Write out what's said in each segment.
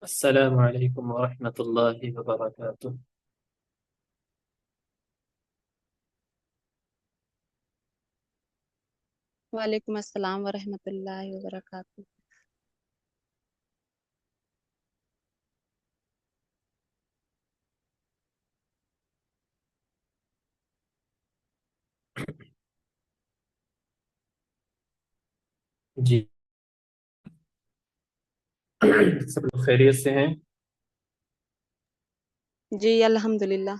السلام علیکم ورحمۃ اللہ وبرکاتہ۔ وعلیکم السلام ورحمۃ اللہ وبرکاتہ۔ جی، سب لوگ خیریت سے ہیں؟ جی الحمد للہ۔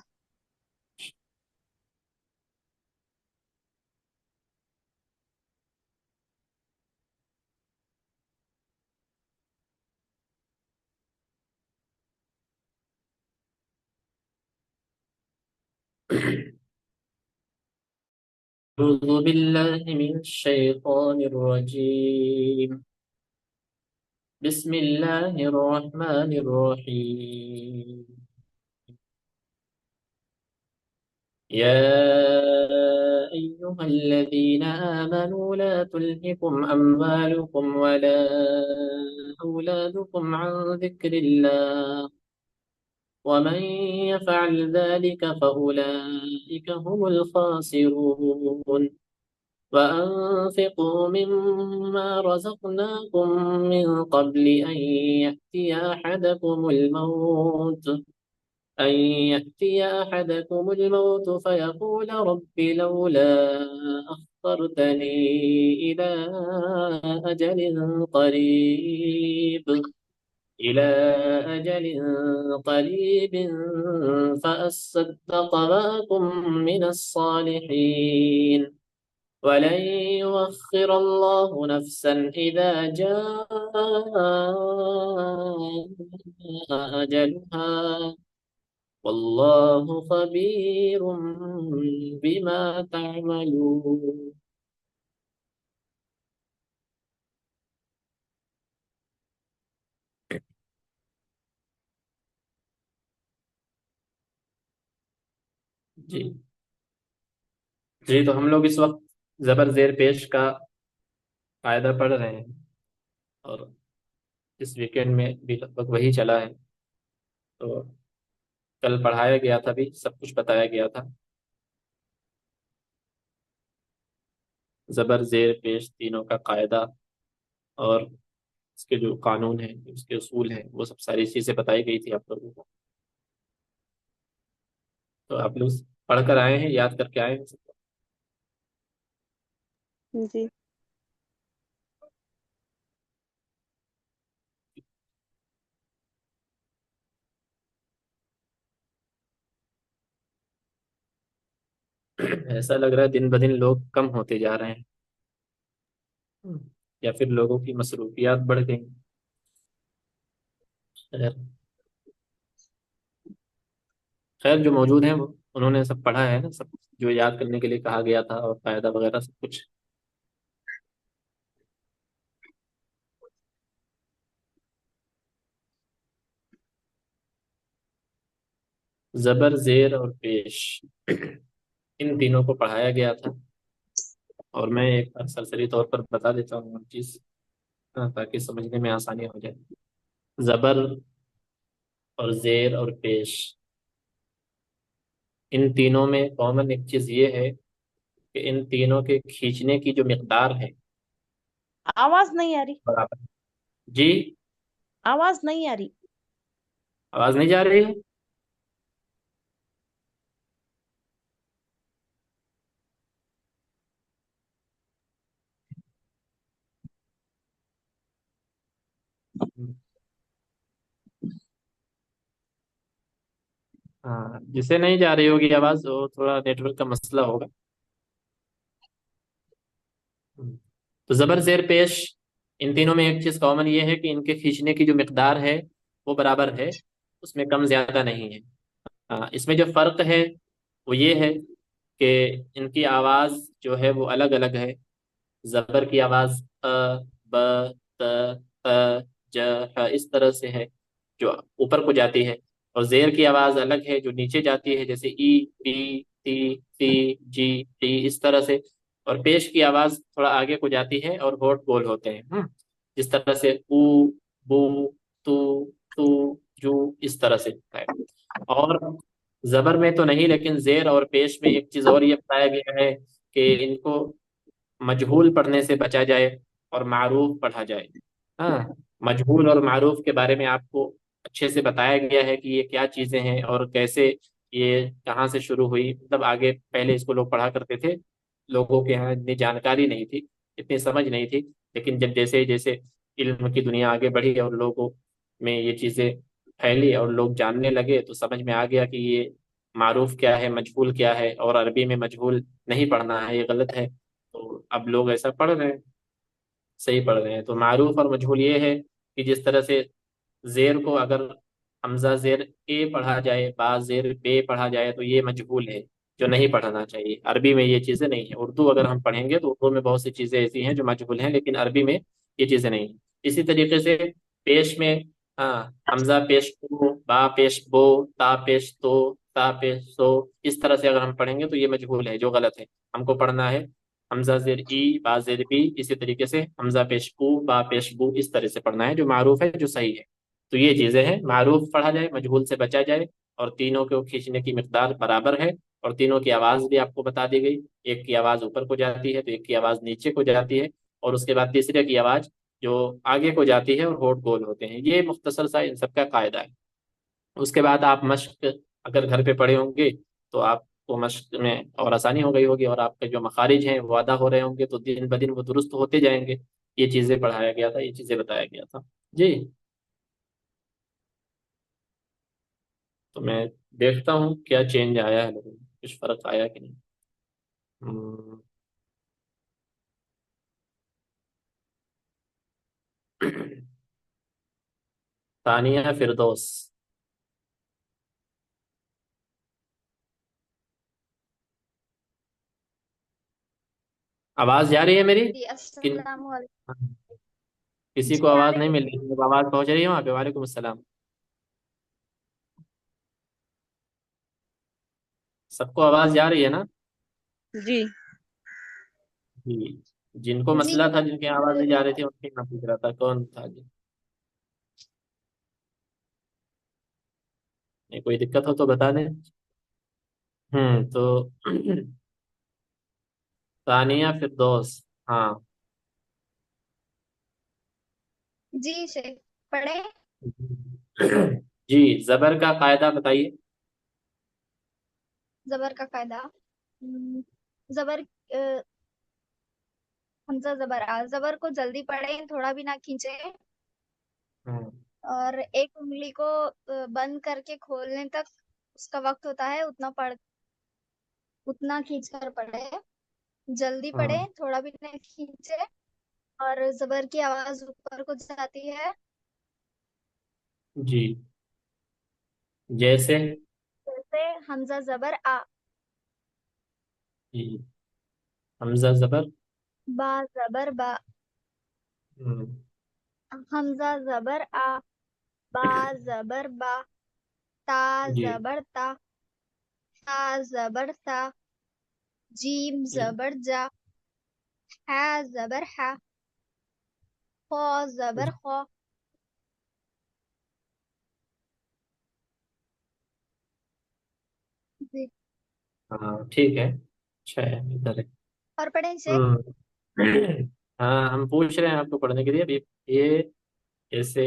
أعوذ بالله من الشيطان الرجيم، بسم الله الرحمن الرحيم۔ يا أيها الذين آمنوا لا تلهكم أموالكم ولا أولادكم عن ذكر الله، ومن يفعل ذلك فأولئك هم الخاسرون۔ وأنفقوا مما رزقناكم من قبل أن يأتي أحدكم الموت فيقول رب لولا أخرتني إلى أجل قريب إلى أجل قريب فأصدق وأكن من الصالحين، ولن يؤخر الله نفسا إذا جاء أجلها، والله خبير بما تعملون۔ جی جی، تو ہم لوگ اس وقت زبر زیر پیش کا قاعدہ پڑھ رہے ہیں، اور اس ویکینڈ میں بھی لگ بھگ وہی چلا ہے۔ تو کل پڑھایا گیا تھا، بھی سب کچھ بتایا گیا تھا۔ زبر زیر پیش تینوں کا قاعدہ اور اس کے جو قانون ہیں، اس کے اصول ہیں، وہ سب ساری چیزیں بتائی گئی تھی آپ لوگوں کو۔ تو آپ لوگ پڑھ کر آئے ہیں، یاد کر کے آئے ہیں سب کو؟ جی ایسا لگ رہا ہے دن بدن لوگ کم ہوتے جا رہے ہیں، یا پھر لوگوں کی مصروفیات بڑھ گئی۔ خیر خیر، جو موجود ہیں وہ انہوں نے سب پڑھا ہے نا، سب جو یاد کرنے کے لیے کہا گیا تھا، اور قاعدہ وغیرہ سب کچھ۔ زبر زیر اور پیش ان تینوں کو پڑھایا گیا تھا، اور میں ایک بار سرسری طور پر بتا دیتا ہوں ہر چیز، تاکہ سمجھنے میں آسانی ہو جائے۔ زبر اور زیر اور پیش، ان تینوں میں کامن ایک چیز یہ ہے کہ ان تینوں کے کھینچنے کی جو مقدار ہے آواز نہیں آ رہی، برابر۔ جی، آواز نہیں آ رہی۔ آواز نہیں جا رہی ہے؟ ہاں، جسے نہیں جا رہی ہوگی آواز، وہ تھوڑا نیٹ ورک کا مسئلہ ہوگا۔ تو زبر زیر پیش، ان تینوں میں ایک چیز کامن یہ ہے کہ ان کے کھینچنے کی جو مقدار ہے وہ برابر ہے، اس میں کم زیادہ نہیں ہے۔ اس میں جو فرق ہے وہ یہ ہے کہ ان کی آواز جو ہے وہ الگ الگ ہے۔ زبر کی آواز ب ت ت ج ح اس طرح سے ہے، جو اوپر کو جاتی ہے، اور زیر کی آواز الگ ہے جو نیچے جاتی ہے، جیسے ای پی تی تی جی ٹی اس طرح سے۔ اور پیش کی آواز تھوڑا آگے کو جاتی ہے اور ہونٹ گول ہوتے ہیں، جس طرح سے او بو تو तो जो इस तरह से है। और जबर में तो नहीं, लेकिन जेर और पेश में एक चीज और ये बताया गया है कि इनको मजहूल पढ़ने से बचा जाए और मारूफ पढ़ा जाए। हाँ, मजहूल और मारूफ के बारे में आपको अच्छे से बताया गया है कि ये क्या चीजें हैं और कैसे ये कहाँ से शुरू हुई। मतलब आगे पहले इसको लोग पढ़ा करते थे, लोगों के यहाँ इतनी जानकारी नहीं थी, इतनी समझ नहीं थी। लेकिन जब जैसे जैसे इल्म की दुनिया आगे बढ़ी और लोगों में ये चीजें फैली और लोग जानने लगे, तो समझ में आ गया कि ये मारूफ क्या है, मजहूल क्या है। और अरबी में मजहूल नहीं पढ़ना है, ये गलत है। तो अब लोग ऐसा पढ़ रहे हैं, सही पढ़ रहे हैं। तो मारूफ और मजहूल ये है कि जिस तरह से जेर को अगर हमजा जेर ए पढ़ा जाए, बा जेर बे पढ़ा जाए, तो ये मजहूल है, जो नहीं पढ़ना चाहिए। अरबी में ये चीज़ें नहीं है। उर्दू अगर हम पढ़ेंगे तो उर्दू में बहुत सी चीज़ें ऐसी हैं जो मजहूल हैं, लेकिन अरबी में ये चीज़ें नहीं हैं। इसी तरीके से पेश में, हाँ, हमजा पेश को, बा पेश बो, ता पेश तो, ता पेश सो, इस तरह से अगर हम पढ़ेंगे तो ये मजहूल है, जो गलत है। हमको पढ़ना है हमजा जेर ई, बा जेर बी, इसी तरीके से हमजा पेश कू, बा पेश बू, इस तरह से पढ़ना है, जो मारूफ है, जो सही है। तो ये चीजें हैं, मारूफ पढ़ा जाए, मजहूल से बचा जाए, और तीनों को खींचने की मिकदार बराबर है। और तीनों की आवाज भी आपको बता दी गई। एक की आवाज ऊपर को जाती है, तो एक की आवाज नीचे को जाती है, और उसके बाद तीसरे की आवाज जो आगे को जाती है, और होंठ गोल होते हैं। ये मुख्तसर सा इन सब का कायदा है। उसके बाद आप मश्क अगर घर पे पढ़े होंगे, तो आपको मश्क में और आसानी हो गई होगी, और आपके जो मखारिज हैं वो अदा हो रहे होंगे, तो दिन ब दिन वो दुरुस्त होते जाएंगे। ये चीज़ें पढ़ाया गया था, ये चीज़ें बताया गया था। जी। तो मैं देखता हूँ क्या चेंज आया है लोगों में, कुछ फर्क आया कि नहीं। हम्म, तानिया फिरदौस, आवाज़ जा रही है मेरी? जी किन अस्सलाम वालेकुम। किसी को जी आ आवाज़ नहीं रही मिल है। रही? जब आवाज़ पहुँच रही है वहाँ पे, वालेकुम अस्सलाम। सबको आवाज़ जा रही है ना? जी जी। जिनको जी मसला था, जिनकी आवाज़ नहीं जा बिल्कुल। रही थी, उनकी मैं पूछ रहा था कौन था जी। नहीं, कोई दिक्कत हो तो बता दें। तो तानिया फिरदौस। हाँ। जी शेख पढ़े। जी, जबर का कायदा बताइए। जबर का कायदा। जबर हमजा जबर आ, जबर को जल्दी पढ़े, थोड़ा भी ना खींचे। हम्म। और एक उंगली को बंद करके खोलने तक उसका वक्त होता है, उतना खींच कर पढ़े। जल्दी पढ़े, हम्म। थोड़ा भी ना खींचे। और जबर की आवाज ऊपर को जाती है। जी। जैसे? जैसे हमजा जबर आ, जी, हमजा जबर। बा जबर बा, हम्म। हमजा जबर आ, बा जबर बा, ता जी। जबर ता, ता जबर ता, जीम जी। जबर जा, हा जबर हा, खो जबर खो। जी। हाँ, ठीक है, अच्छा है, इधर है। और पढ़ें शेख। हम्म। हाँ, हम पूछ रहे हैं आपको पढ़ने के लिए अभी। ये जैसे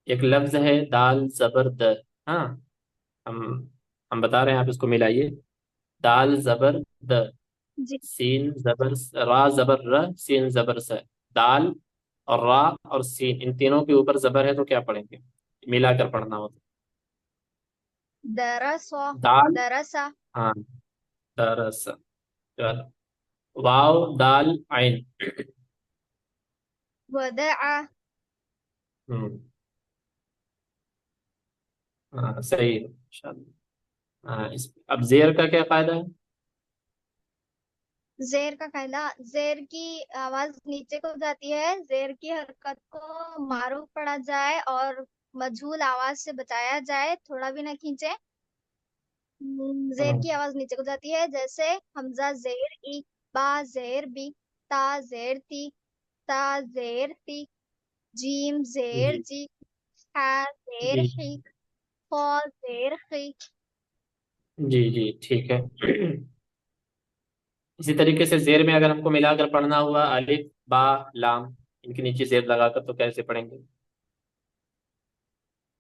एक लफ्ज है, दाल जबर द। हाँ, हम हम बता रहे हैं, आप इसको मिलाइए। दाल जबर द, जी। सीन जबर रा जबर र, सीन जबर स। दाल और रा और सीन, इन तीनों के ऊपर जबर है, तो क्या पढ़ेंगे? मिलाकर पढ़ना होता दरसो, है। दाल, दरसा, हाँ, दरस, वाव दाल आइन। वदआ। हम्म। हाँ, सही है, इंशाल्लाह। हाँ, अब जेर का क्या फायदा है? जेर का कायदा। जेर की आवाज नीचे को जाती है, जेर की हरकत को मारूफ पढ़ा जाए और मजहूल आवाज से बचाया जाए, थोड़ा भी ना खींचे। जेर हम्म। की आवाज नीचे को जाती है, जैसे हमजा जेर ई, बा जेर बी, ता जेर ती, ता जेर ती, जीम जेर जी। जी, हा जेर जी ही, खो जेर ही। जी जी ठीक है। इसी तरीके से जेर में अगर हमको मिलाकर पढ़ना हुआ अलिफ बा लाम, इनके नीचे जेर लगाकर, तो कैसे पढ़ेंगे?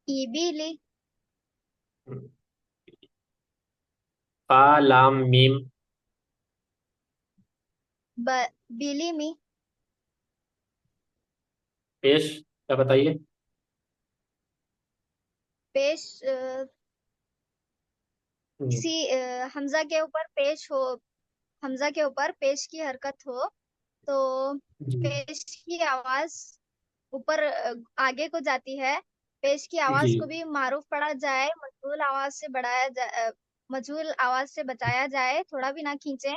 इबिली, फा लाम मीम। बिलिमी, पेश क्या बताइए? पेश हम्म, किसी हमजा के ऊपर पेश हो, हमजा के ऊपर पेश की हरकत हो तो जी पेश की आवाज ऊपर आगे को जाती है। पेश की जी आवाज को भी मारूफ पढ़ा जाए, मजहूल आवाज से बढ़ाया जाए, मजहूल आवाज से बचाया जाए, थोड़ा भी ना खींचे।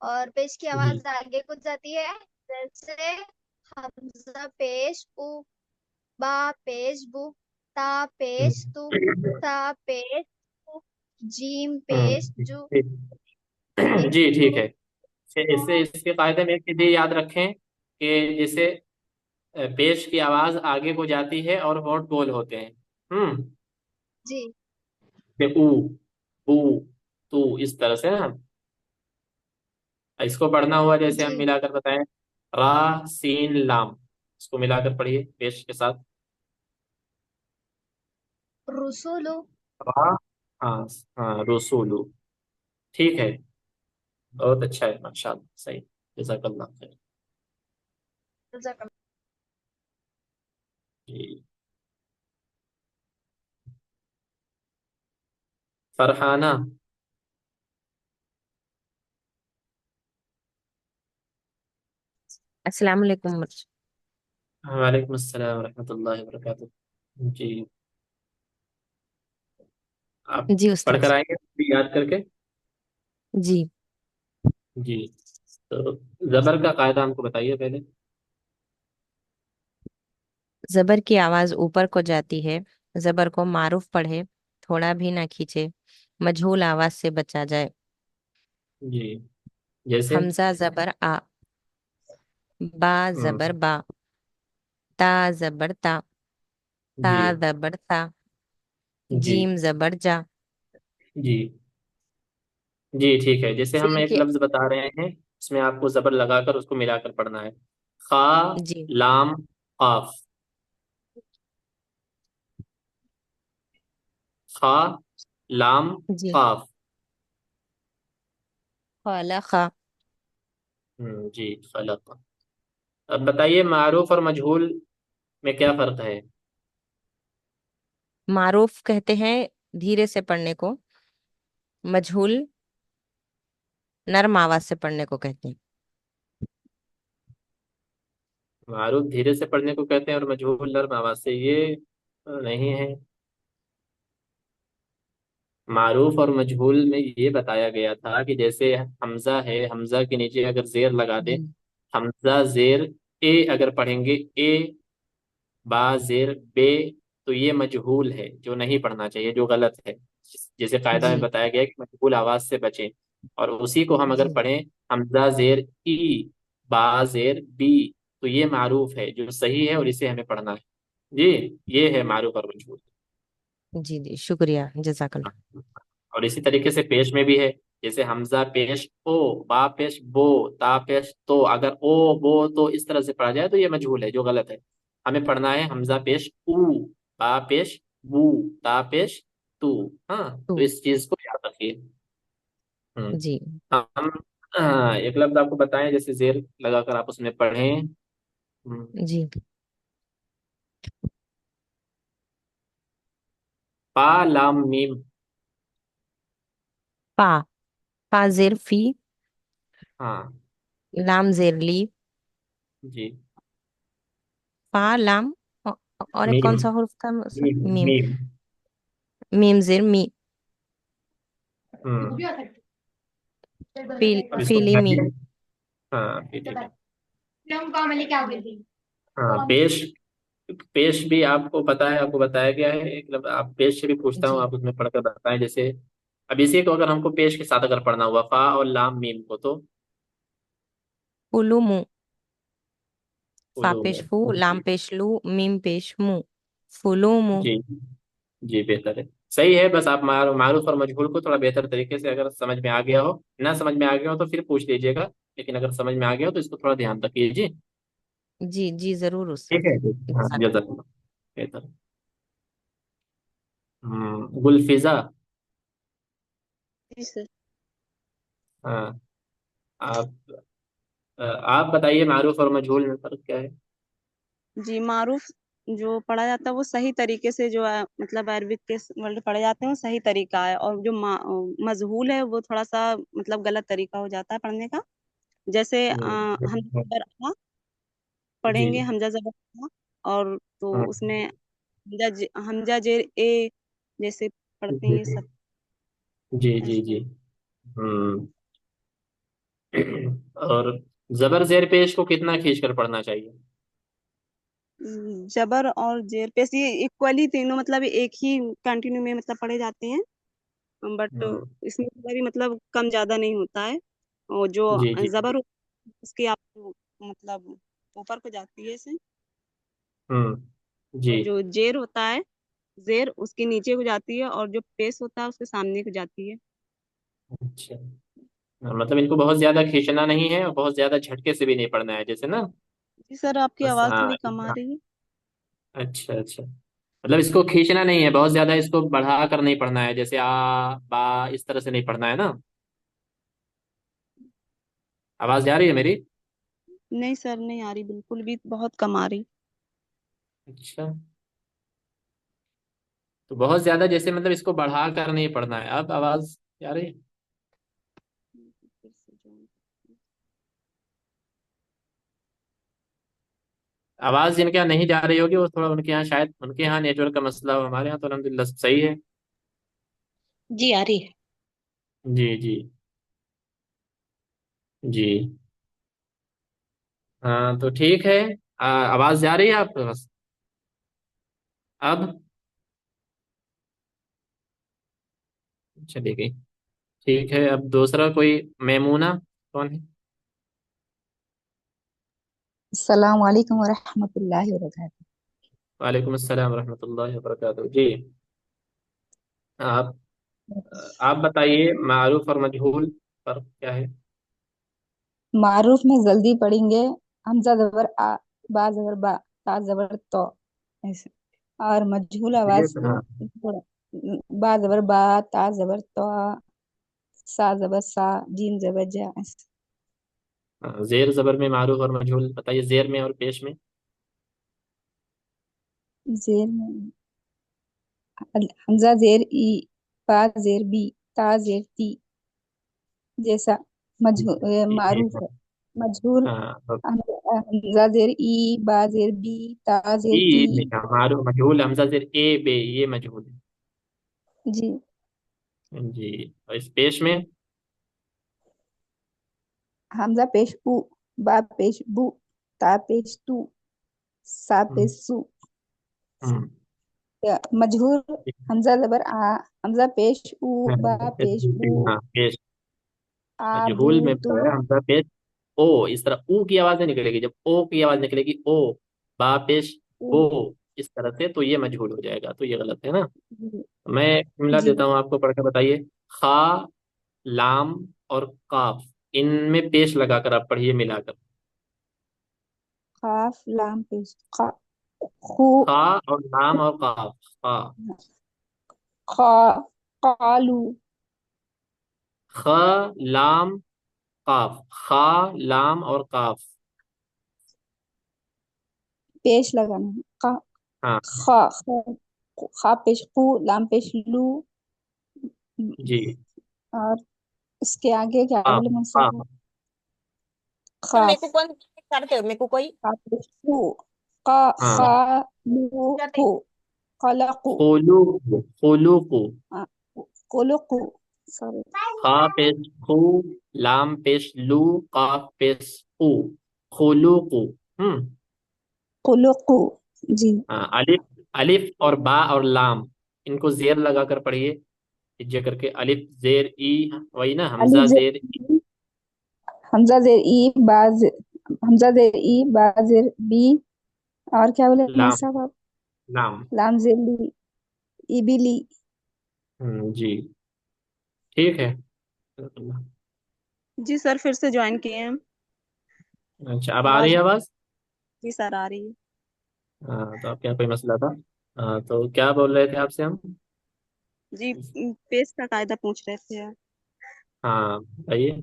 और पेश की जी आवाज आगे को जाती है, जैसे हमजा पेश उ, बा पेश बु, ता पेश तु, हम्म, सा पेश उ, जीम पेश हम्म, जू। ठीक। जी ठीक है। इससे इसके फायदे में एक चीज ये याद रखें कि जैसे पेश की आवाज आगे को जाती है और होंठ गोल होते हैं। जी ऊ, ऊ, तू, इस तरह से ना। इसको पढ़ना हुआ जैसे हम जी। मिलाकर बताएं, रा सीन लाम, इसको मिलाकर पढ़िए पेश के साथ। रुसुलु, रा, हाँ हाँ, रसूलू। ठीक है, बहुत अच्छा है, माशाल्लाह, सही। जज़ाकल्लाह खैर। जी। फरहाना। अस्सलाम वालेकुम। वालेकुम अस्सलाम रहमतुल्लाहि व बरकातुहू। जी, आप जी उस्ताद। पढ़कर आएंगे याद करके। जी। जी, तो जबर का कायदा हमको बताइए पहले। जबर की आवाज ऊपर को जाती है, जबर को मारूफ पढ़े, थोड़ा भी ना खींचे, मजहूल आवाज से बचा जाए। जी, जैसे। हमजा जबर आ, बा हम्म, जबर बा, ता जबर ता, ता जी जबर ता, जी जीम जबर जा। जी जी ठीक है। जैसे हम जेर एक के। लफ्ज बता रहे हैं, उसमें आपको जबर लगाकर उसको मिलाकर पढ़ना है। खा जी लाम काफ। खा लाम जी। काफ। खाला खा। जी खलक। अब बताइए मारूफ और मजहूल में क्या फर्क है? मारूफ कहते हैं धीरे से पढ़ने को, मजहूल नरम आवाज से पढ़ने को कहते हैं। मारूफ धीरे से पढ़ने को कहते हैं और मजहूल नर्म आवाज से, ये नहीं है। मारूफ और मजहूल में ये बताया गया था कि जैसे हमजा है, हमजा के नीचे अगर जेर लगा दे, जी हमजा जेर ए अगर पढ़ेंगे, ए बा जेर बे, तो ये मजहूल है, जो नहीं पढ़ना चाहिए, जो गलत है। जैसे कायदा में जी बताया गया है कि मजहूल आवाज से बचें। और उसी को हम अगर जी पढ़ें, हमजा जेर ई, बा जेर बी, तो ये मारूफ है, जो सही है, और इसे हमें पढ़ना है। जी, ये है मारूफ और मजहूल। जी जी, शुक्रिया जजाकल्ला। और इसी तरीके से पेश में भी है। जैसे हमजा पेश ओ, बा पेश बो, ता पेश तो, अगर ओ बो तो इस तरह से पढ़ा जाए तो ये मजहूल है, जो गलत है। हमें पढ़ना है हमजा पेश ऊ, बा पेश बू, ता पेश तू। हाँ, तो तो इस चीज को याद रखिए। हम्म। जी हम एक लफ्ज आपको बताएं, जैसे जेर लगाकर आप उसमें पढ़ें। जी। पा लाम मीम। पा, पा जेर फी, हाँ लाम जेर ली, जी। पा लाम, और एक कौन मीम सा हुर्फ था मीम मीम। मीम। मीम जेर मी, हम्म। अब इसको फीली मी। बताइए। हाँ, हाँ, पेश। पेश भी आपको पता है, आपको बताया गया है एक आप पेश से भी पूछता हूँ, जी। आप उसमें पढ़कर बताएं। जैसे अब इसी को अगर हमको पेश के साथ अगर पढ़ना हुआ, फा और लाम मीम को, तो उलुमु, फा उलूम पेश फू, लाम है। पेश लू, मीम पेश मु। फुलूमु। जी जी, बेहतर है, सही है। बस आप मारूफ और मजहूल को थोड़ा बेहतर तरीके से अगर समझ में आ गया हो, ना समझ में आ गया हो तो फिर पूछ लीजिएगा, लेकिन अगर समझ में आ गया हो तो इसको थोड़ा ध्यान रखिए जी। जी जी जरूर ठीक उस्ताद। है जी, हाँ जजाकल्लाह। बेहतर। गुलफिजा। जी सर। हाँ, आप आप बताइए मारूफ और मजहूल में फर्क क्या है? जी, मारूफ जो पढ़ा जाता है वो सही तरीके से, जो मतलब अरबिक के वर्ड पढ़े जाते हैं वो सही तरीका है, और जो मजहूल है वो थोड़ा सा मतलब गलत तरीका हो जाता है पढ़ने का। जैसे हम हम्म, जबर आ जी। पढ़ेंगे, हमजा जबर आ, और तो हम्म, उसमें हमजा जेर ए जैसे पढ़ते हैं जी ये सब जी जी ऐसे। जी। हम्म। और जबर जेर पेश को कितना खींच कर पढ़ना चाहिए? जबर और जेर पेश ये इक्वली तीनों मतलब एक ही कंटिन्यू में मतलब पढ़े जाते हैं, बट हम्म, इसमें थोड़ा भी मतलब कम ज्यादा नहीं होता है। और जो जी जी जबर जी। उसकी आप मतलब ऊपर को जाती है ऐसे, जी। और जो जेर होता है जेर उसके नीचे को जाती है, और जो पेश होता है उसके सामने को जाती है। अच्छा, मतलब इनको बहुत ज्यादा खींचना नहीं है और बहुत ज्यादा झटके से भी नहीं पढ़ना है, जैसे ना। जी सर, आपकी बस आवाज हाँ। थोड़ी कम आ रही है। अच्छा अच्छा, मतलब इसको खींचना नहीं है बहुत ज्यादा, इसको बढ़ा कर नहीं पढ़ना है, जैसे आ बा इस तरह से नहीं पढ़ना है ना। आवाज जा रही है मेरी? नहीं सर, नहीं आ रही, बिल्कुल भी बहुत कम आ रही। अच्छा, तो बहुत ज्यादा जैसे मतलब इसको बढ़ा कर नहीं पढ़ना है। अब आवाज जा रही है? फिर से join। आवाज जिनके यहाँ नहीं जा रही होगी वो थोड़ा, उनके यहाँ शायद, उनके यहाँ नेटवर्क का मसला हो, हमारे यहाँ तो अल्हम्दुलिल्लाह सब सही है। जी आ रही है। जी जी जी। हाँ तो ठीक है। आवाज जा रही है आपके पास अब? चली गई। ठीक है, अब दूसरा कोई, मैमूना कौन है? अस्सलाम वालेकुम वरहमतुल्लाहि वबरकातुहू। वालेकुम अस्सलाम रहमतुल्लाहि व बरकातहू जी। आप आप बताइए मारूफ और मजहूल फर्क क्या है? मारूफ में जल्दी पढ़ेंगे, हमजा जबर आ, बा जबर बा, ता जबर तो, ऐसे। और मजहूल ये आवाज को हाँ। थोड़ा बा जबर बा, ता जबर तो, सा जबर सा, जीम जबर जा, ऐसे। जेर जबर में मारूफ और मजहूल बताइए, जेर में और पेश में। जेर में हमजा जेर ई, बा जेर बी, ता जेर ती, जैसा ये मारूफ है। मजहूल हाँ तो हमजा जेर ई, बा जेर बी, ता जेर ती। लिखा मारूफ मजहूल, हमजा जेर ए बे, ये मजहूल जी। है जी। और इस पेश में? हमजा पेश उ, बा पेश बु, ता पेश तू, सा हम्म, पेश सु। हम्म, मजहूर हमजा जबर आ, हमजा पेश उ, हाँ, बा पेश बु, हाँ, पेश। आ बू मजहूल में तू। बताया हमजा पेश ओ, इस तरह ऊ की आवाज नहीं निकलेगी, जब ओ की आवाज निकलेगी ओ, बा पेश उ। बो, इस तरह से, तो ये मजहूल हो जाएगा, तो ये गलत है ना। जी मैं जुमला जी। देता हूँ आपको, पढ़ के बताइए। खा, लाम और काफ, इनमें पेश लगाकर आप पढ़िए मिलाकर। खाफ लाम पेश खा, खू, खा और लाम और काफ, खा। खा, कालू। ख, लाम, काफ, खा, लाम और काफ। पेश लगाना है। हाँ खा खा, खा पेश खू, लाम पेश लू, जी। और उसके आगे क्या काफ, बोले मुझसे? काफ। तो मेरे खाफ, को कौन करते हो, मेरे को कोई खा पेश खू, का खा हाँ, लू जाते। खू, खलकू। खोलू, खोलू को। हाँ, कुलुकु। सॉरी। खा पेश खू, लाम पेश लू, काफ पेश कू, खोलू को। हम्म। कुलुकु। जी। हाँ, अलिफ, अलिफ और बा और लाम, इनको जेर लगा कर पढ़िए, हिज्जे करके, अलिफ जेर ई, वही ना, अली हमजा जे जेर ई। हमजा जेर ई, हमजा जेर ई, बा जेर बी, और क्या बोले लाम, साहब आप? नाम। लाम जेली इबिली। जी ठीक है। जी सर, फिर से ज्वाइन किए हैं हम। अच्छा, अब आ रही आवाज। है आवाज? जी सर, आ रही है। हाँ, तो अब क्या कोई मसला था? तो क्या बोल रहे थे आपसे हम? जी, पेश का कायदा पूछ रहे थे आप। हाँ बताइए।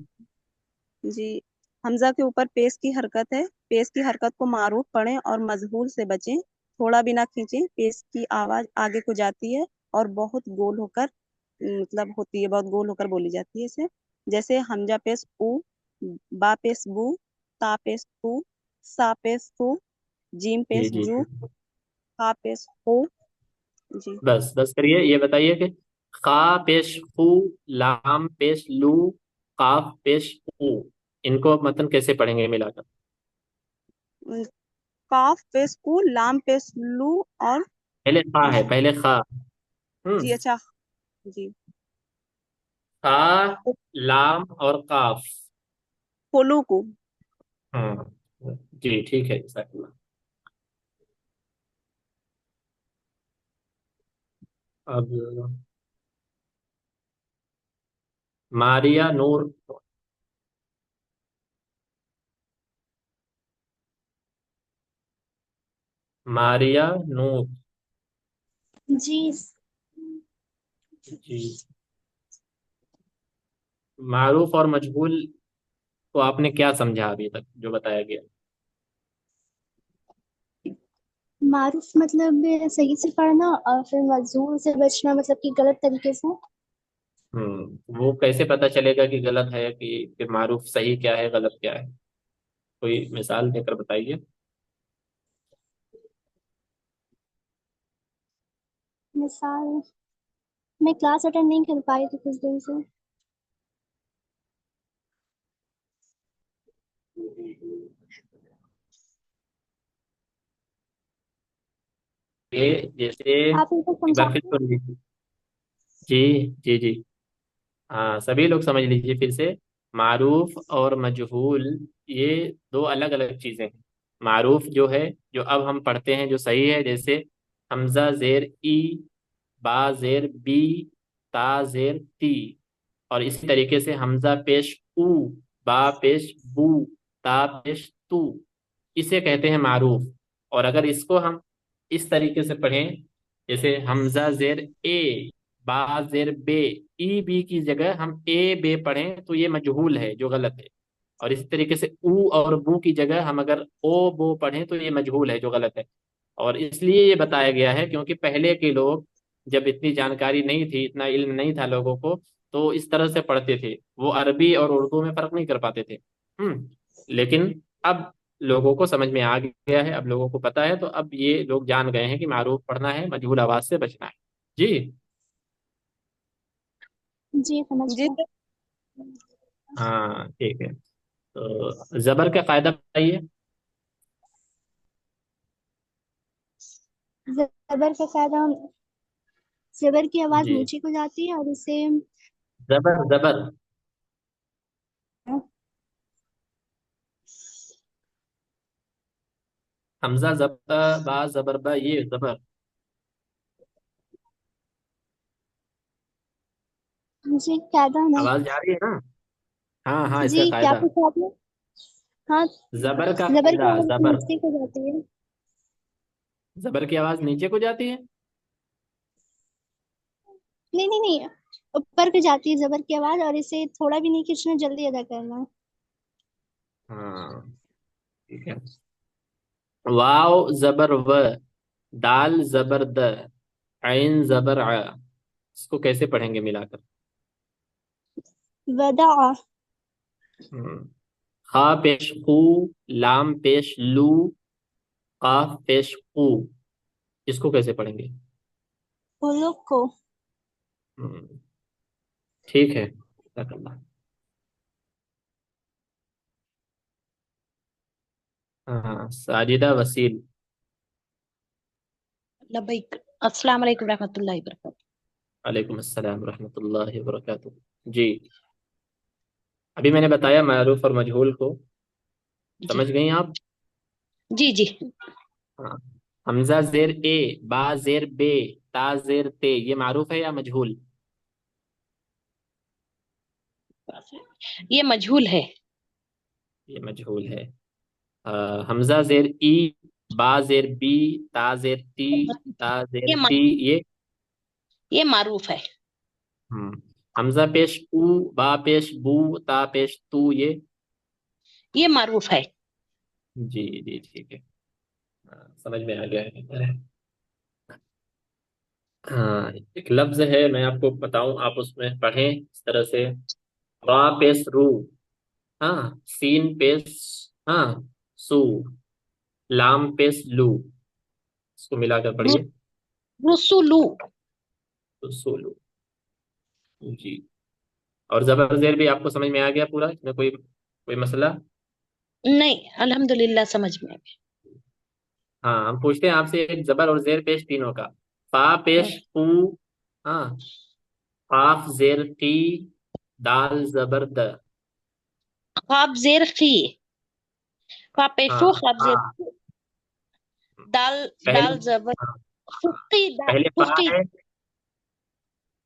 जी, हमजा के ऊपर पेश की हरकत है। पेश की हरकत को मारूफ पढ़ें और मजहूल से बचें। थोड़ा भी ना खींचें। पेश की आवाज आगे को जाती है और बहुत गोल होकर मतलब होती है, बहुत गोल होकर बोली जाती है इसे। जैसे हमजा पेश ऊ, बा पेश बू, ता पेश तू, सा पेश तू, जीम जी पेश जी जू, जी। हा पेश हो। जी। बस बस करिए, ये बताइए कि खा पेश खू, लाम पेश लू, काफ पेश ऊ, इनको मतलब कैसे पढ़ेंगे मिलाकर? काफ पेश कू, लाम पेश लू, और पहले खा है, पहले खा। जी अच्छा। जी। खा, लाम और काफ। पोलू को। जी ठीक है, जज़ाकल्लाह। अब मारिया नूर, मारिया नूर। जी। जी, मारूफ और मजहूल को आपने क्या समझा अभी तक जो बताया गया? मारूफ मतलब सही से पढ़ना, और फिर मजहूल से बचना मतलब कि गलत तरीके से। वो कैसे पता चलेगा कि गलत है कि मारूफ सही क्या है गलत क्या है? कोई मिसाल देकर बताइए। मिसाल, मैं क्लास अटेंड नहीं कर पाई थी कुछ दिन से। ये जैसे आप इनको एक बार फिर समझाते हैं। सुन लीजिए। जी जी जी। हाँ, सभी लोग समझ लीजिए फिर से। मारूफ और मजहूल ये दो अलग अलग चीजें हैं। मारूफ जो है, जो अब हम पढ़ते हैं जो सही है, जैसे हमजा जेर ई, बा जेर बी, ता जेर ती, और इसी तरीके से हमजा पेश ऊ, बा पेश बू, ता पेश तू, इसे कहते हैं मारूफ। और अगर इसको हम इस तरीके से पढ़ें, जैसे हमजा जेर ए, बा जेर बे, ई बी की जगह हम ए बे पढ़ें तो ये मजहूल है जो गलत है। और इसी तरीके से ऊ और बू की जगह हम अगर ओ बो पढ़ें तो ये मजहूल है जो गलत है। और इसलिए ये बताया गया है क्योंकि पहले के लोग, जब इतनी जानकारी नहीं थी, इतना इल्म नहीं था लोगों को, तो इस तरह से पढ़ते थे। वो अरबी और उर्दू में फर्क नहीं कर पाते थे। लेकिन अब लोगों को समझ में आ गया है, अब लोगों को पता है, तो अब ये लोग जान गए हैं कि मारूफ पढ़ना है, मजहूल आवाज से बचना है। जी। जी समझ जी गया। सर। हाँ ठीक है, तो जबर का कायदा बताइए। जबर का फायदा, जबर की आवाज जी, नीचे को जाती है और उसे जबर जबर, हमजा जबर बा जबर बा, ये जबर। जी कायदा ना। आवाज जा रही है ना? हाँ हाँ, इसका जी क्या कायदा। पूछा आपने? हाँ, जबर का जबर की कायदा, आवाज जबर। नीचे को जाती है। जबर की आवाज नीचे को जाती है। नहीं नहीं नहीं, ऊपर को जाती है जबर की आवाज, और इसे थोड़ा भी नहीं खींचना, जल्दी अदा करना। हाँ ठीक है। वाव जबर व, दाल जबर द, ऐन जबर आ, इसको कैसे पढ़ेंगे मिलाकर? वदा। हम्म, खा पेश खू, लाम पेश लू, काफ पेश कू, इसको कैसे पढ़ेंगे? उलूक को। हम्म, ठीक है, जज़ाकल्लाह। हाँ, साजिदा वसील। लबैक। अस्सलाम वालेकुम रहमतुल्लाहि वबरकातुहू। वालेकुम अस्सलाम रहमतुल्लाहि वबरकातुहू। जी, अभी मैंने बताया मारूफ और मजहूल को, जी समझ गई आप? जी जी। हाँ, حمزہ زیر اے، با زیر بے، تا زیر تے، یہ معروف ہے یا مجہول؟ یہ مجہول ہے. یہ مجہول ہے. حمزہ زیر ای، با زیر بی، تا زیر تی، تا زیر یہ تی، یہ یہ معروف ہے. ہم حمزہ پیش او، با پیش بو، تا پیش تو، یہ معروف ہے. جی جی ٹھیک ہے. سمجھ میں آ گیا ہے. ہاں ایک لفظ ہے، میں آپ کو بتاؤں، آپ اس میں پڑھیں اس طرح سے. را پیش رو، ہاں، سین پیش، ہاں، سو، لام پیش لو، اس کو ملا کر پڑھیے. رسولو. سولو. جی. اور زبر زیر بھی آپ کو سمجھ میں آ گیا پورا، اس میں کوئی مسئلہ؟ نہیں، الحمدللہ سمجھ میں آ گیا. ہاں ہم پوچھتے ہیں آپ سے ایک زبر اور زیر پیش تینوں کا. فا پیش پو، ہاں، قاف زیر قی، دال زبر د. خواب زیر خی. خواب پیشو، ہاں خواب زیر ہاں دال. پہلے دال زبر ہاں، فقی دا. پہلے فا فقی. ہے.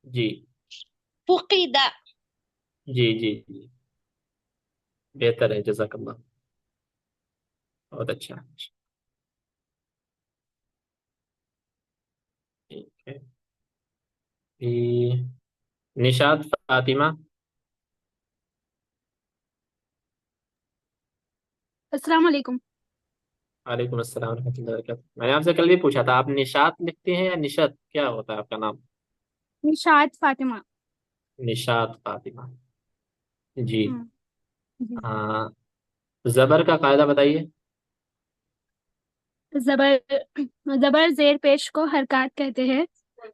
جی فقی دا. جی جی جی بہتر ہے، جزاک اللہ، بہت اچھا. ٹھیک ہے. نشاط فاطمہ. السلام علیکم. وعلیکم السلام ورحمۃ اللہ وبرکاتہ. میں نے آپ سے کل بھی پوچھا تھا، آپ نشاط لکھتے ہیں یا نشت، کیا ہوتا ہے آپ کا نام؟ نشاط فاطمہ. نشاط فاطمہ. جی. ہم، جی. ہاں زبر کا قاعدہ بتائیے. زبر زبر زیر پیش کو حرکات کہتے ہیں.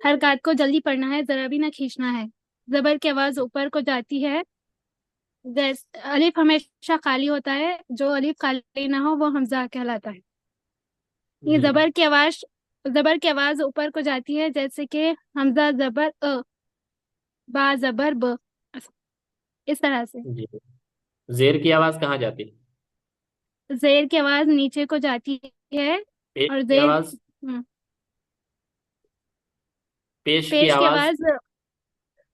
حرکات کو جلدی پڑھنا ہے، ذرا بھی نہ کھینچنا ہے. زبر کی آواز اوپر کو جاتی ہے. الف ہمیشہ خالی ہوتا ہے، جو الف خالی نہ ہو وہ حمزہ کہلاتا ہے. یہ جی زبر کی آواز اوپر کو جاتی ہے، جیسے کہ حمزہ زبر با زبر ب، اس طرح سے. جی. زیر کی آواز کہاں جاتی ہے؟ زیر کی آواز نیچے کو جاتی ہے. پیش اور کی زیر آواز، ہم، پیش کی پیش کی آواز. آواز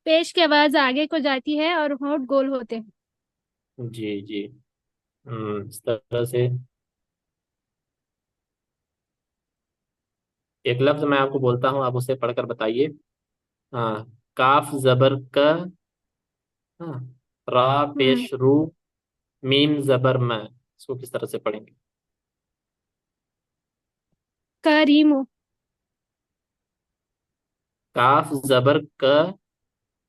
پیش کی آواز آگے کو جاتی ہے اور ہونٹ گول ہوتے ہیں. جی جی. اس طرح سے. ایک لفظ میں آپ کو بولتا ہوں، آپ اسے پڑھ کر بتائیے. ہاں کاف زبر کا، ہاں، را پیش ہم، رو، میم زبر میں، اس کو کس طرح سے پڑھیں گے؟ کریمو. کاف زبر کا،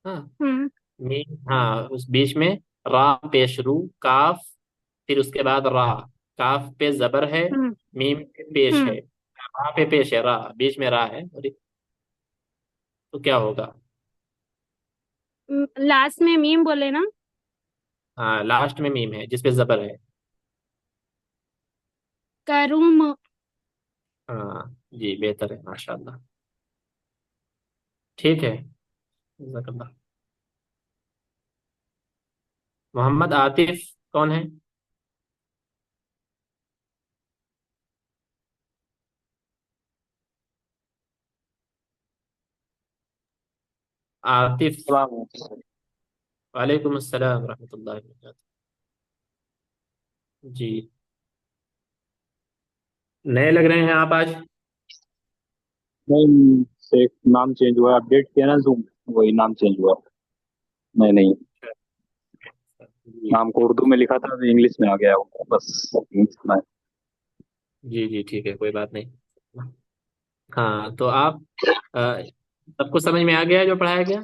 ہاں، ہم، میم، ہاں، اس بیچ میں را پیش رو، کاف، پھر اس کے بعد را. کاف پہ زبر ہے، ہم، میم پہ پیش ہم. ہے، را پہ پیش ہے، را بیچ میں را ہے، تو کیا ہوگا؟ لاسٹ میں میم بولے نا. ہاں لاسٹ میں میم ہے جس پہ زبر ہے. کروم. ہاں جی بہتر ہے، ماشاء اللہ. ٹھیک ہے، جزاک اللہ. محمد عاطف کون ہے؟ عاطف. السلام علیکم. وعلیکم السلام ورحمۃ اللہ وبرکاتہ. جی. نئے لگ رہے ہیں آپ آج. نہیں، ایک نام چینج ہوا، اپڈیٹ کیا نا زوم، وہی نام چینج ہوا. نہیں نہیں، جی نام کو اردو میں لکھا تھا، انگلش میں آ گیا وہ، بس انگلش میں. جی جی ٹھیک ہے، کوئی بات نہیں. ہاں تو آپ سب کو سمجھ میں آ گیا جو پڑھایا گیا؟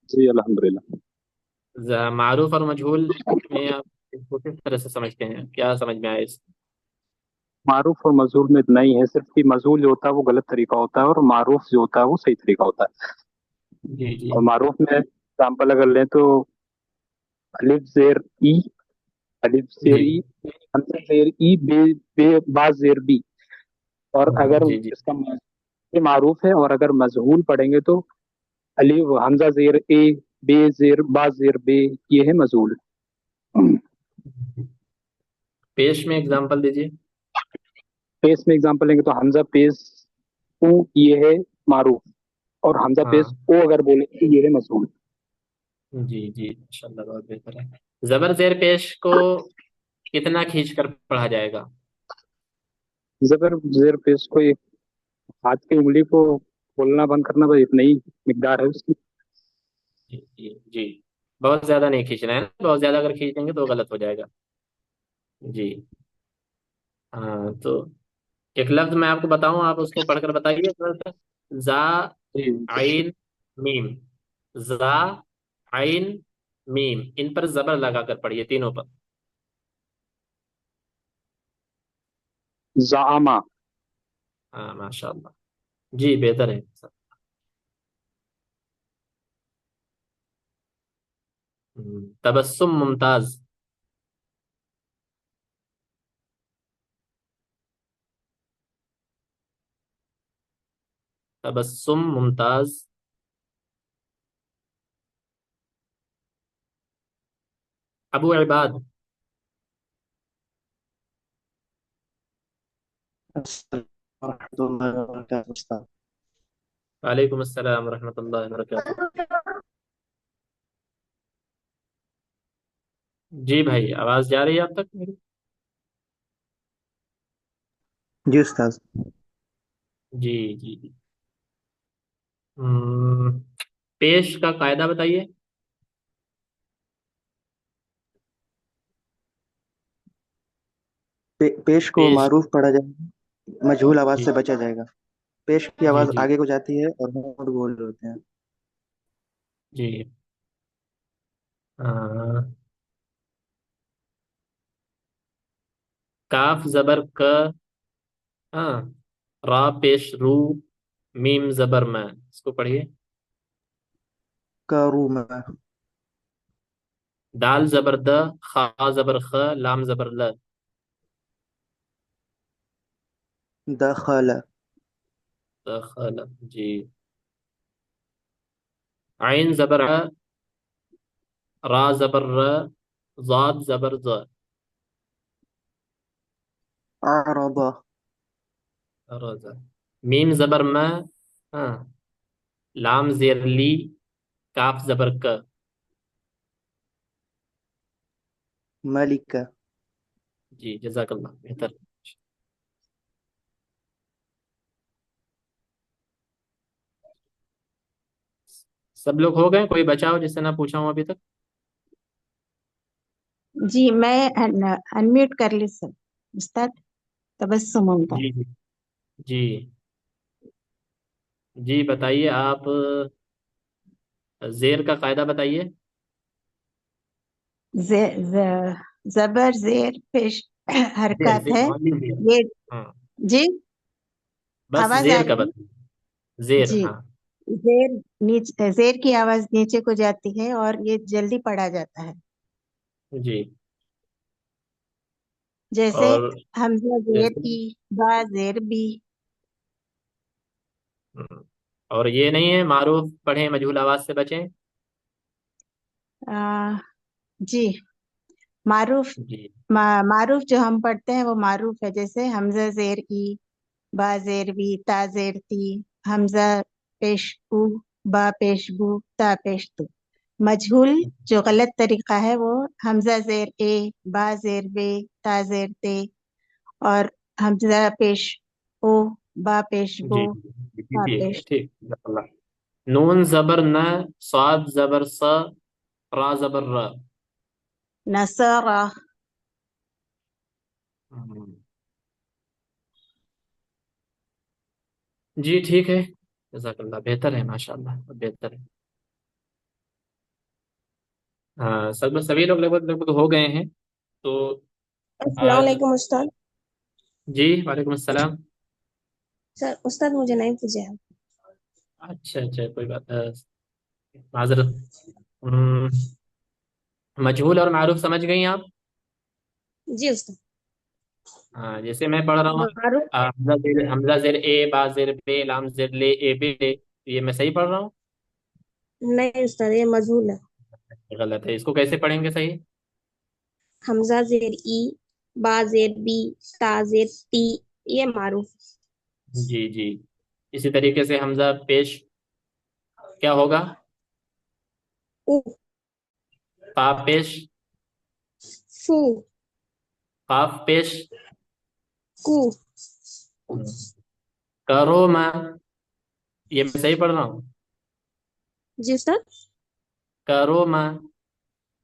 جی الحمدللہ. معروف اور مجہول میں آپ اس کو کس طرح سے سمجھتے ہیں، کیا سمجھ میں آئے اس؟ معروف اور مجہول میں اتنا ہی ہے، صرف کہ مجہول جو ہوتا ہے وہ غلط طریقہ ہوتا ہے، اور معروف جو ہوتا ہے وہ صحیح طریقہ ہوتا ہے. جی جی اور معروف میں اگزامپل اگر لیں تو الف زیر ای، الف زیر جی ای، حمزہ زیر ای، بے بے با زیر بی. اور اگر جی جی اس کا یہ معروف ہے، اور اگر مجہول پڑھیں گے تو الف حمزہ زیر اے، بے زیر با زیر بے، یہ ہے مجہول. پیش میں اگزامپل دیجیے. पेश में एग्जांपल लेंगे तो हमजा पेश ऊ ये है मारूफ, और हमजा पेश हाँ ओ अगर बोले तो ये है मजहूल। जी जी, इंशाल्लाह बहुत बेहतर है। जबर जेर पेश को कितना खींच कर पढ़ा जाएगा? जबर जेर पेश को एक हाथ की उंगली को खोलना बंद करना, बस इतना ही मिकदार है उसकी। जी जी जी, बहुत ज्यादा नहीं खींचना है, बहुत ज्यादा अगर खींच देंगे तो गलत हो जाएगा। जी हाँ, तो एक लफ्ज मैं आपको बताऊं, आप उसको पढ़कर बताइए थोड़ा सा। जा जी आइन मीम, जा आइन मीम, इन पर जबर लगा कर पढ़िए, तीनों पर। जामा। हाँ माशाल्लाह, जी बेहतर है। तबस्सुम मुमताज, तबस्सुम मुमताज। अबू इबाद, अस्सलाम warahmatullahi wabarakatuh Ustaz. वालेकुम अस्सलाम रहमतुल्लाहि व बरकातुहू। जी भाई, आवाज जा रही है आप तक मेरी? जी उस्ताद। जी जी जी। हम्म, पेश का कायदा बताइए। पेश को पेश, मारूफ पढ़ा जाएगा, मजहूल आवाज जी से बचा जाएगा। पेश की जी आवाज जी आगे को जाती है और होंठ गोल होते हैं। जी। हाँ, काफ जबर क, हाँ, रा पेश रू, मीम जबर मैं, इसको पढ़िए। करूमा। दाल जबर द, खा जबर ख, लाम जबर ल, दखल। दखल, जी। आइन जबर अ, रा जबर र, जाद जबर ज, अरदा। रज़। मीम जबर म, हाँ, लाम जेर ली, काफ जबर क, मलिक। जी जजाकल्लाह, बेहतर। सब लोग हो गए, कोई बचा हो जिससे ना पूछा हूं अभी तक? जी मैं अनम्यूट कर ली सर उस्ताद। तबस्सुम मुमताज। जी जी जी जी, बताइए आप, जेर का कायदा बताइए। जे, ज, जबर जेर पेश जेर हरकत जेर है ओनली जेर। ये। हाँ, जी बस आवाज आ जेर का रही है। बताइए, जेर, जी हाँ। जेर नीचे, जेर की आवाज नीचे को जाती है और ये जल्दी पढ़ा जाता है। जी, जैसे और हमजा जेर जैसे, ई, बा जेर बी। हम्म, और ये नहीं है मारूफ पढ़ें मजहूल आवाज से बचें। आ, जी मारूफ, जी मारूफ जो हम पढ़ते हैं वो मारूफ है। जैसे हमजा जेर ई, बा जेर बी, ता जेर ती, हमजा पेश उ, बा पेश बू, ता पेश तू। मजहूल जो गलत तरीका है वो हमजा जेर ए, बा जेर बे, ता जेर ते, और हमजा पेश ओ, बा पेश बो, जी जी जी, ता ठीक है, पेश। ठीक, जज़ाकल्लाह। नून जबर न, स्वाद जबर स, रा जबर र। नसारा। हम्म, जी ठीक है, जज़ाकल्लाह, बेहतर है, माशाल्लाह, बेहतर है। हाँ, सब सभी लोग लगभग लगभग हो गए हैं, तो अस्सलाम आज, वालेकुम उस्ताद। जी वालेकुम अस्सलाम। सर उस्ताद मुझे नहीं पूछे हैं। अच्छा अच्छा, कोई बात, माजरत। हम्म, मजहूल और मारूफ समझ गई आप? जी उस्ताद। हाँ, जैसे मैं पढ़ रहा हूँ, मारूफ। हमजा जेर ए, बा जेर बे, लाम जेर ले, ए बे ले, ये मैं सही पढ़ रहा हूँ? नहीं उस्ताद, ये मजहूल है। गलत है, इसको कैसे पढ़ेंगे सही? हमजा जेर ई, बा जेर बी, ता जेर ती, ये मारूफ। जी जी। इसी तरीके से हमजा पेश क्या होगा? उ, काफ पेश, फू, काफ पेश, कु। करो मैं, ये मैं सही पढ़ रहा हूँ? जी उस्ताद। करो मैं,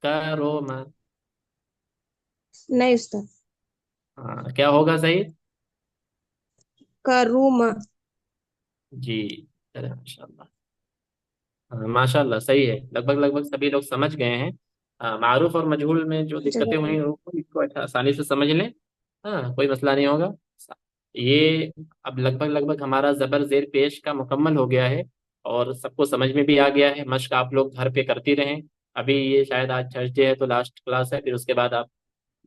करो मैं। नहीं उस्ताद। हाँ, क्या होगा सही? करूमा। जी। अरे माशाल्लाह। हाँ, माशाल्लाह सही है, लगभग लगभग सभी लोग समझ गए हैं। मारूफ और मजहूल में जो दिक्कतें हुई जजाकल्लाह। हैं इसको अच्छा आसानी से समझ लें। हाँ, कोई मसला नहीं होगा। ये अब लगभग लगभग हमारा ज़बर ज़ेर पेश का मुकम्मल हो गया है और सबको समझ में भी आ गया है। मश्क आप लोग घर पे करती रहें। अभी ये शायद आज थर्सडे है तो लास्ट क्लास है, फिर उसके बाद आप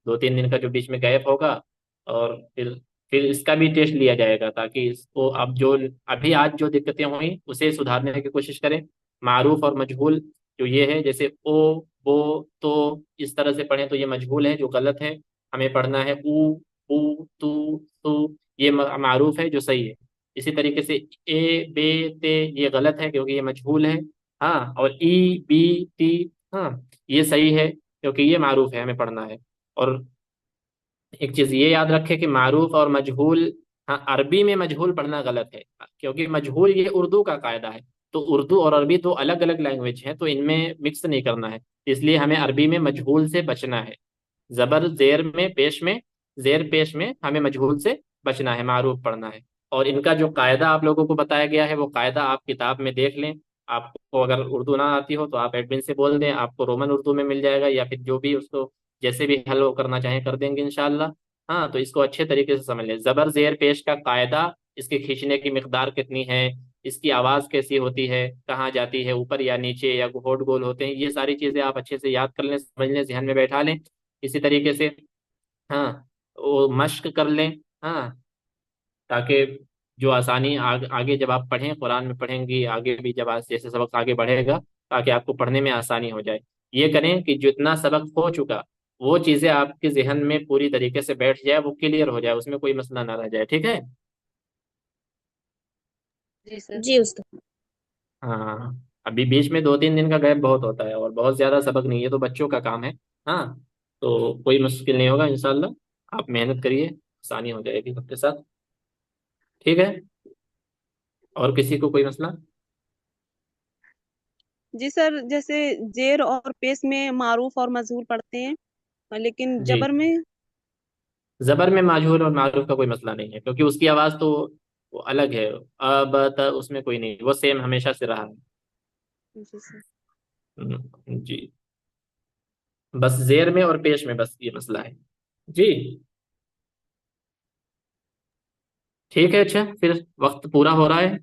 2-3 दिन का जो बीच में गैप होगा और फिर इसका भी टेस्ट लिया जाएगा, ताकि इसको अब जो अभी आज जो दिक्कतें हुई उसे सुधारने की कोशिश करें। मारूफ और मजहूल जो ये है, जैसे ओ, वो, तो, इस तरह से पढ़ें तो ये मजहूल है जो गलत है। हमें पढ़ना है ऊ, ऊ, तू, तू, ये मारूफ है जो सही है। इसी तरीके से ए, बे, ते, ये गलत है क्योंकि ये मजहूल है। हाँ, और ई, बी, ती, हाँ, ये सही है क्योंकि ये मारूफ है, हमें पढ़ना है। और एक चीज ये याद रखे कि मारूफ और मजहूल, हाँ, अरबी में मजहूल पढ़ना गलत है क्योंकि मजहूल ये उर्दू का कायदा है। तो उर्दू और अरबी दो अलग अलग लैंग्वेज हैं, तो इनमें मिक्स नहीं करना है। इसलिए हमें अरबी में मजहूल से बचना है। जबर जेर में पेश में, जेर पेश में हमें मजहूल से बचना है, मारूफ पढ़ना है। और इनका जो कायदा आप लोगों को बताया गया है वो कायदा आप किताब में देख लें। आपको अगर उर्दू ना आती हो तो आप एडमिन से बोल दें, आपको रोमन उर्दू में मिल जाएगा, या फिर जो भी उसको जैसे भी हल वो करना चाहें कर देंगे इंशाल्लाह। हाँ, तो इसको अच्छे तरीके से समझ लें। जबर जेर पेश का कायदा, इसके खींचने की मिकदार कितनी है, इसकी आवाज़ कैसी होती है, कहाँ जाती है, ऊपर या नीचे या होठ गोल होते हैं, ये सारी चीज़ें आप अच्छे से याद कर लें, समझ लें, जहन में बैठा लें। इसी तरीके से हाँ, वो मश्क कर लें। हाँ, ताकि जो आसानी आगे जब आप पढ़ें, कुरान में पढ़ेंगी आगे भी, जब आज जैसे सबक आगे बढ़ेगा, ताकि आपको पढ़ने में आसानी हो जाए। ये करें कि जितना सबक हो चुका वो चीज़ें आपके जहन में पूरी तरीके से बैठ जाए, वो क्लियर हो जाए, उसमें कोई मसला ना रह जाए। ठीक है? जी सर। जी उस्ताद। हाँ, अभी बीच में 2-3 दिन का गैप बहुत होता है और बहुत ज़्यादा सबक नहीं है, तो बच्चों का काम है। हाँ, तो कोई मुश्किल नहीं होगा इंशाल्लाह। आप मेहनत करिए, आसानी हो जाएगी सबके साथ। ठीक है? और किसी को कोई मसला? जी सर, जैसे जेर और पेश में मारूफ और मजहूल पढ़ते हैं, लेकिन जी, जबर में। जबर में माजहूल और मारूफ का कोई मसला नहीं है क्योंकि उसकी आवाज़ तो वो अलग है। अब उसमें कोई नहीं, वो सेम हमेशा से रहा है। जी सर। जी, बस जेर में और पेश में बस ये मसला है। जी, ठीक है। अच्छा, फिर वक्त पूरा हो रहा है।